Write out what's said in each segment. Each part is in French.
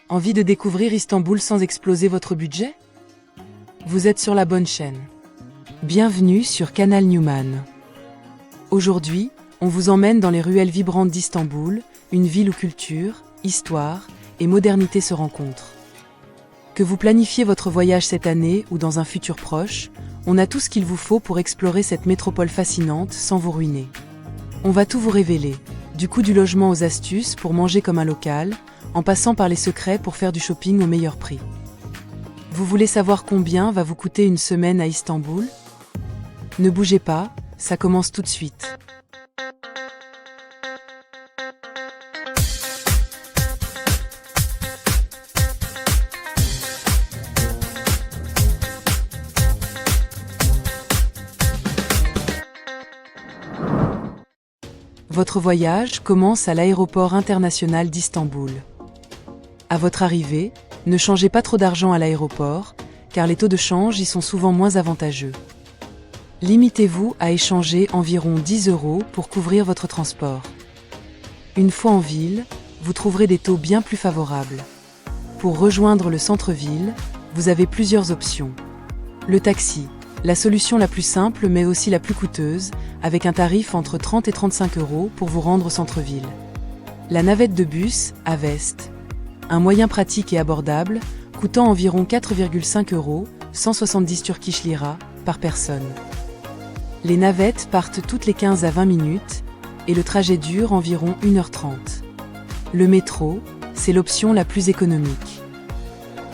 Envie de découvrir Istanbul sans exploser votre budget? Vous êtes sur la bonne chaîne. Bienvenue sur Canal Newman. Aujourd'hui, on vous emmène dans les ruelles vibrantes d'Istanbul, une ville où culture, histoire et modernité se rencontrent. Que vous planifiez votre voyage cette année ou dans un futur proche, on a tout ce qu'il vous faut pour explorer cette métropole fascinante sans vous ruiner. On va tout vous révéler, du coût du logement aux astuces pour manger comme un local, en passant par les secrets pour faire du shopping au meilleur prix. Vous voulez savoir combien va vous coûter une semaine à Istanbul? Ne bougez pas, ça commence tout de suite. Votre voyage commence à l'aéroport international d'Istanbul. À votre arrivée, ne changez pas trop d'argent à l'aéroport, car les taux de change y sont souvent moins avantageux. Limitez-vous à échanger environ 10 € pour couvrir votre transport. Une fois en ville, vous trouverez des taux bien plus favorables. Pour rejoindre le centre-ville, vous avez plusieurs options. Le taxi, la solution la plus simple mais aussi la plus coûteuse, avec un tarif entre 30 et 35 € pour vous rendre au centre-ville. La navette de bus, Avest, un moyen pratique et abordable, coûtant environ 4,5 €, 170 Turkish lira, par personne. Les navettes partent toutes les 15 à 20 minutes, et le trajet dure environ 1h30. Le métro, c'est l'option la plus économique.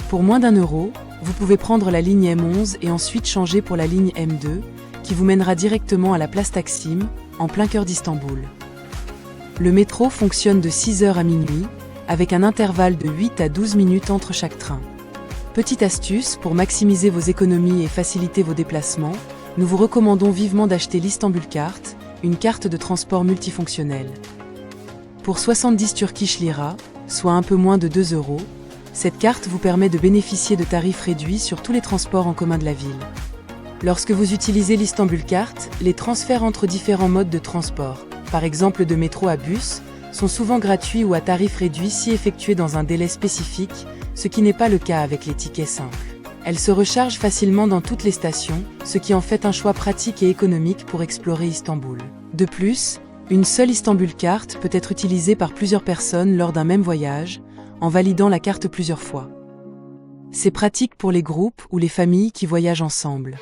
Pour moins d'1 €, vous pouvez prendre la ligne M11 et ensuite changer pour la ligne M2, qui vous mènera directement à la place Taksim, en plein cœur d'Istanbul. Le métro fonctionne de 6h à minuit, avec un intervalle de 8 à 12 minutes entre chaque train. Petite astuce pour maximiser vos économies et faciliter vos déplacements, nous vous recommandons vivement d'acheter l'Istanbul Card, une carte de transport multifonctionnelle. Pour 70 Turkish lira, soit un peu moins de 2 €, cette carte vous permet de bénéficier de tarifs réduits sur tous les transports en commun de la ville. Lorsque vous utilisez l'Istanbul Card, les transferts entre différents modes de transport, par exemple de métro à bus, sont souvent gratuits ou à tarif réduit si effectués dans un délai spécifique, ce qui n'est pas le cas avec les tickets simples. Elle se recharge facilement dans toutes les stations, ce qui en fait un choix pratique et économique pour explorer Istanbul. De plus, une seule Istanbul Card peut être utilisée par plusieurs personnes lors d'un même voyage, en validant la carte plusieurs fois. C'est pratique pour les groupes ou les familles qui voyagent ensemble.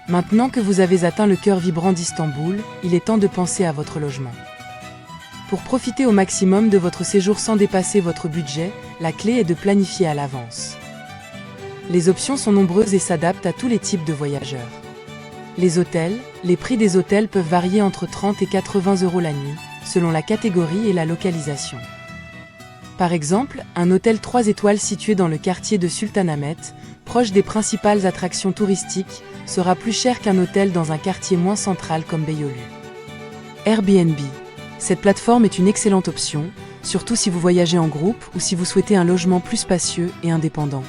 Maintenant que vous avez atteint le cœur vibrant d'Istanbul, il est temps de penser à votre logement. Pour profiter au maximum de votre séjour sans dépasser votre budget, la clé est de planifier à l'avance. Les options sont nombreuses et s'adaptent à tous les types de voyageurs. Les prix des hôtels peuvent varier entre 30 et 80 € la nuit, selon la catégorie et la localisation. Par exemple, un hôtel 3 étoiles situé dans le quartier de Sultanahmet, proche des principales attractions touristiques, sera plus cher qu'un hôtel dans un quartier moins central comme Beyoğlu. Airbnb. Cette plateforme est une excellente option, surtout si vous voyagez en groupe ou si vous souhaitez un logement plus spacieux et indépendant.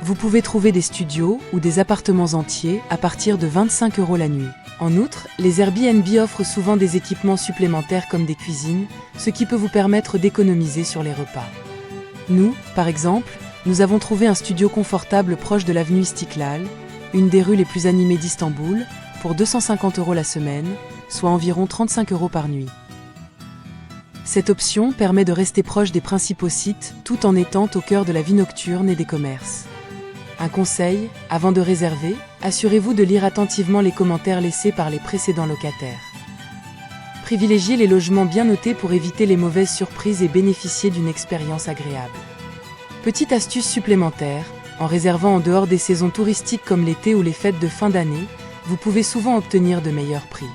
Vous pouvez trouver des studios ou des appartements entiers à partir de 25 € la nuit. En outre, les Airbnb offrent souvent des équipements supplémentaires comme des cuisines, ce qui peut vous permettre d'économiser sur les repas. Nous, par exemple, nous avons trouvé un studio confortable proche de l'avenue Istiklal, une des rues les plus animées d'Istanbul, pour 250 € la semaine, soit environ 35 € par nuit. Cette option permet de rester proche des principaux sites tout en étant au cœur de la vie nocturne et des commerces. Un conseil, avant de réserver, assurez-vous de lire attentivement les commentaires laissés par les précédents locataires. Privilégiez les logements bien notés pour éviter les mauvaises surprises et bénéficier d'une expérience agréable. Petite astuce supplémentaire, en réservant en dehors des saisons touristiques comme l'été ou les fêtes de fin d'année, vous pouvez souvent obtenir de meilleurs prix.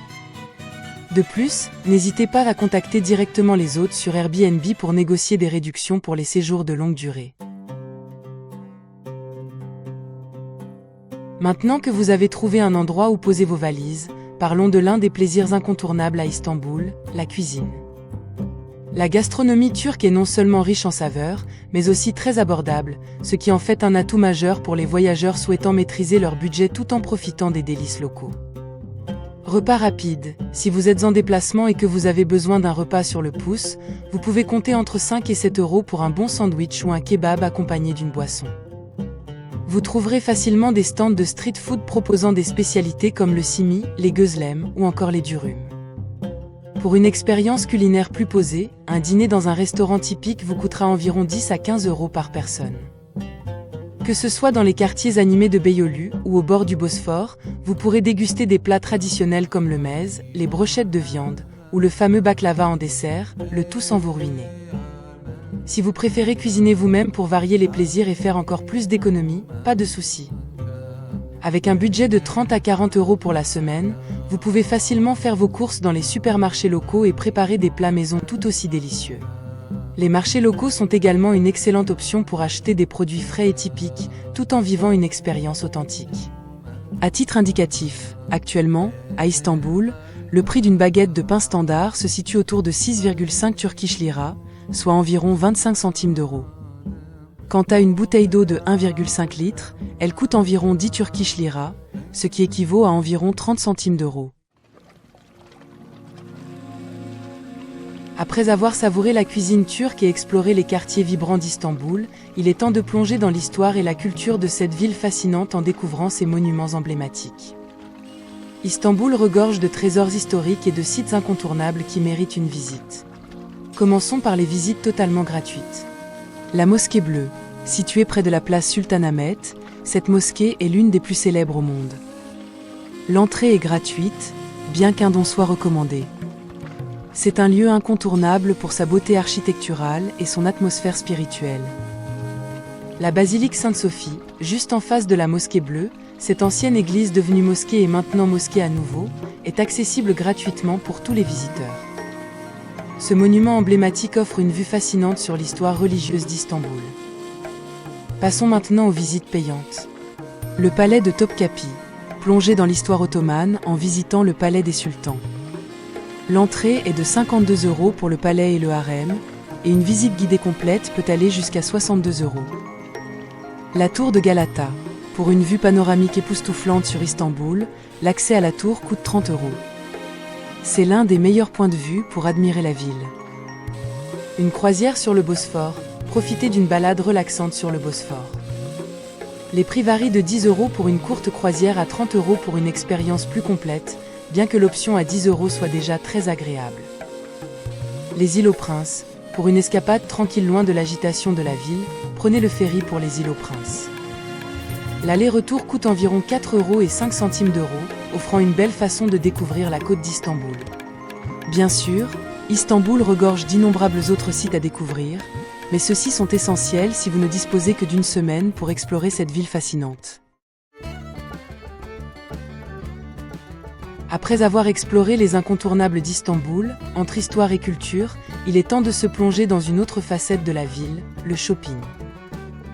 De plus, n'hésitez pas à contacter directement les hôtes sur Airbnb pour négocier des réductions pour les séjours de longue durée. Maintenant que vous avez trouvé un endroit où poser vos valises, parlons de l'un des plaisirs incontournables à Istanbul, la cuisine. La gastronomie turque est non seulement riche en saveurs, mais aussi très abordable, ce qui en fait un atout majeur pour les voyageurs souhaitant maîtriser leur budget tout en profitant des délices locaux. Repas rapide. Si vous êtes en déplacement et que vous avez besoin d'un repas sur le pouce, vous pouvez compter entre 5 et 7 € pour un bon sandwich ou un kebab accompagné d'une boisson. Vous trouverez facilement des stands de street food proposant des spécialités comme le simi, les gözlem ou encore les dürüm. Pour une expérience culinaire plus posée, un dîner dans un restaurant typique vous coûtera environ 10 à 15 € par personne. Que ce soit dans les quartiers animés de Beyoğlu ou au bord du Bosphore, vous pourrez déguster des plats traditionnels comme le meze, les brochettes de viande ou le fameux baklava en dessert, le tout sans vous ruiner. Si vous préférez cuisiner vous-même pour varier les plaisirs et faire encore plus d'économies, pas de souci. Avec un budget de 30 à 40 € pour la semaine, vous pouvez facilement faire vos courses dans les supermarchés locaux et préparer des plats maison tout aussi délicieux. Les marchés locaux sont également une excellente option pour acheter des produits frais et typiques, tout en vivant une expérience authentique. À titre indicatif, actuellement, à Istanbul, le prix d'une baguette de pain standard se situe autour de 6,5 Turkish lira, soit environ 25 centimes d'euros. Quant à une bouteille d'eau de 1,5 litre, elle coûte environ 10 Turkish lira, ce qui équivaut à environ 30 centimes d'euros. Après avoir savouré la cuisine turque et exploré les quartiers vibrants d'Istanbul, il est temps de plonger dans l'histoire et la culture de cette ville fascinante en découvrant ses monuments emblématiques. Istanbul regorge de trésors historiques et de sites incontournables qui méritent une visite. Commençons par les visites totalement gratuites. La Mosquée Bleue, située près de la place Sultanahmet, cette mosquée est l'une des plus célèbres au monde. L'entrée est gratuite, bien qu'un don soit recommandé. C'est un lieu incontournable pour sa beauté architecturale et son atmosphère spirituelle. La basilique Sainte-Sophie, juste en face de la Mosquée Bleue, cette ancienne église devenue mosquée et maintenant mosquée à nouveau, est accessible gratuitement pour tous les visiteurs. Ce monument emblématique offre une vue fascinante sur l'histoire religieuse d'Istanbul. Passons maintenant aux visites payantes. Le palais de Topkapi, plongez dans l'histoire ottomane en visitant le palais des sultans. L'entrée est de 52 € pour le palais et le harem, et une visite guidée complète peut aller jusqu'à 62 €. La tour de Galata, pour une vue panoramique époustouflante sur Istanbul, l'accès à la tour coûte 30 €. C'est l'un des meilleurs points de vue pour admirer la ville. Une croisière sur le Bosphore, profitez d'une balade relaxante sur le Bosphore. Les prix varient de 10 € pour une courte croisière à 30 € pour une expérience plus complète, bien que l'option à 10 € soit déjà très agréable. Les îles aux Princes, pour une escapade tranquille loin de l'agitation de la ville, prenez le ferry pour les îles aux Princes. L'aller-retour coûte environ 4 € et 5 centimes d'euros, offrant une belle façon de découvrir la côte d'Istanbul. Bien sûr, Istanbul regorge d'innombrables autres sites à découvrir, mais ceux-ci sont essentiels si vous ne disposez que d'une semaine pour explorer cette ville fascinante. Après avoir exploré les incontournables d'Istanbul, entre histoire et culture, il est temps de se plonger dans une autre facette de la ville, le shopping.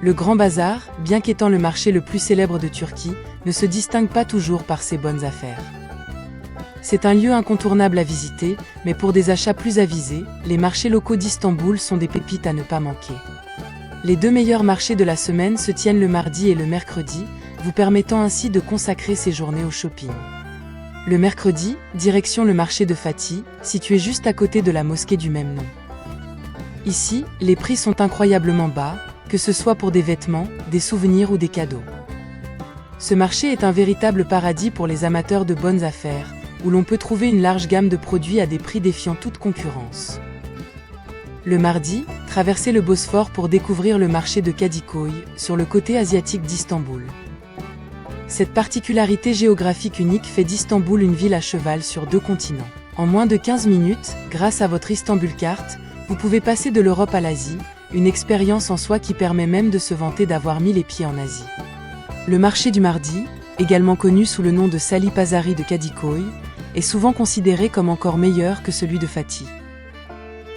Le Grand Bazar, bien qu'étant le marché le plus célèbre de Turquie, ne se distingue pas toujours par ses bonnes affaires. C'est un lieu incontournable à visiter, mais pour des achats plus avisés, les marchés locaux d'Istanbul sont des pépites à ne pas manquer. Les deux meilleurs marchés de la semaine se tiennent le mardi et le mercredi, vous permettant ainsi de consacrer ces journées au shopping. Le mercredi, direction le marché de Fatih, situé juste à côté de la mosquée du même nom. Ici, les prix sont incroyablement bas, que ce soit pour des vêtements, des souvenirs ou des cadeaux. Ce marché est un véritable paradis pour les amateurs de bonnes affaires, où l'on peut trouver une large gamme de produits à des prix défiant toute concurrence. Le mardi, traversez le Bosphore pour découvrir le marché de Kadıköy, sur le côté asiatique d'Istanbul. Cette particularité géographique unique fait d'Istanbul une ville à cheval sur deux continents. En moins de 15 minutes, grâce à votre Istanbul Cart, vous pouvez passer de l'Europe à l'Asie, une expérience en soi qui permet même de se vanter d'avoir mis les pieds en Asie. Le marché du mardi, également connu sous le nom de Salı Pazarı de Kadıköy, est souvent considéré comme encore meilleur que celui de Fatih.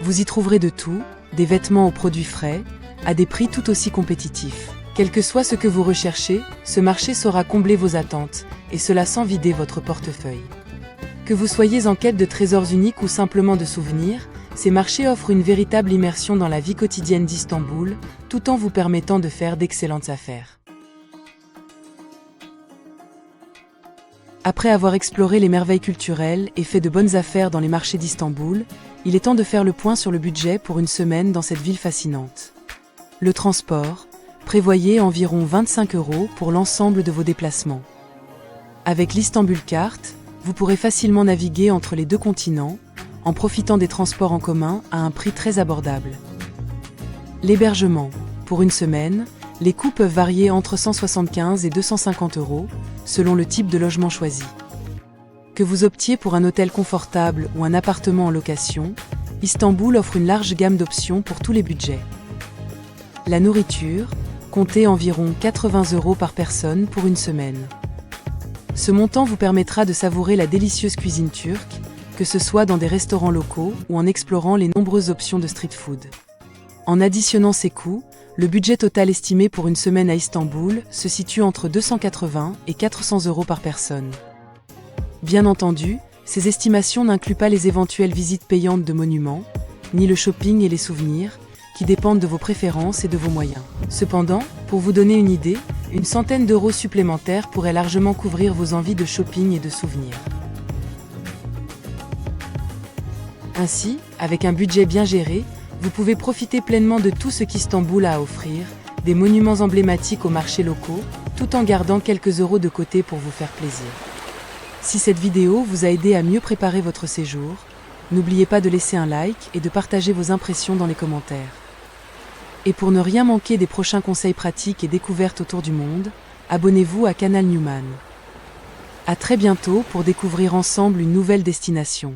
Vous y trouverez de tout, des vêtements aux produits frais, à des prix tout aussi compétitifs. Quel que soit ce que vous recherchez, ce marché saura combler vos attentes, et cela sans vider votre portefeuille. Que vous soyez en quête de trésors uniques ou simplement de souvenirs, ces marchés offrent une véritable immersion dans la vie quotidienne d'Istanbul, tout en vous permettant de faire d'excellentes affaires. Après avoir exploré les merveilles culturelles et fait de bonnes affaires dans les marchés d'Istanbul, il est temps de faire le point sur le budget pour une semaine dans cette ville fascinante. Le transport, prévoyez environ 25 € pour l'ensemble de vos déplacements. Avec l'Istanbul Carte, vous pourrez facilement naviguer entre les deux continents, en profitant des transports en commun à un prix très abordable. L'hébergement. Pour une semaine, les coûts peuvent varier entre 175 et 250 €, selon le type de logement choisi. Que vous optiez pour un hôtel confortable ou un appartement en location, Istanbul offre une large gamme d'options pour tous les budgets. La nourriture, comptez environ 80 € par personne pour une semaine. Ce montant vous permettra de savourer la délicieuse cuisine turque, que ce soit dans des restaurants locaux ou en explorant les nombreuses options de street food. En additionnant ces coûts, le budget total estimé pour une semaine à Istanbul se situe entre 280 et 400 € par personne. Bien entendu, ces estimations n'incluent pas les éventuelles visites payantes de monuments, ni le shopping et les souvenirs, qui dépendent de vos préférences et de vos moyens. Cependant, pour vous donner une idée, une centaine d'euros supplémentaires pourrait largement couvrir vos envies de shopping et de souvenirs. Ainsi, avec un budget bien géré, vous pouvez profiter pleinement de tout ce qu'Istanbul a à offrir, des monuments emblématiques aux marchés locaux, tout en gardant quelques euros de côté pour vous faire plaisir. Si cette vidéo vous a aidé à mieux préparer votre séjour, n'oubliez pas de laisser un like et de partager vos impressions dans les commentaires. Et pour ne rien manquer des prochains conseils pratiques et découvertes autour du monde, abonnez-vous à Canal Newman. À très bientôt pour découvrir ensemble une nouvelle destination.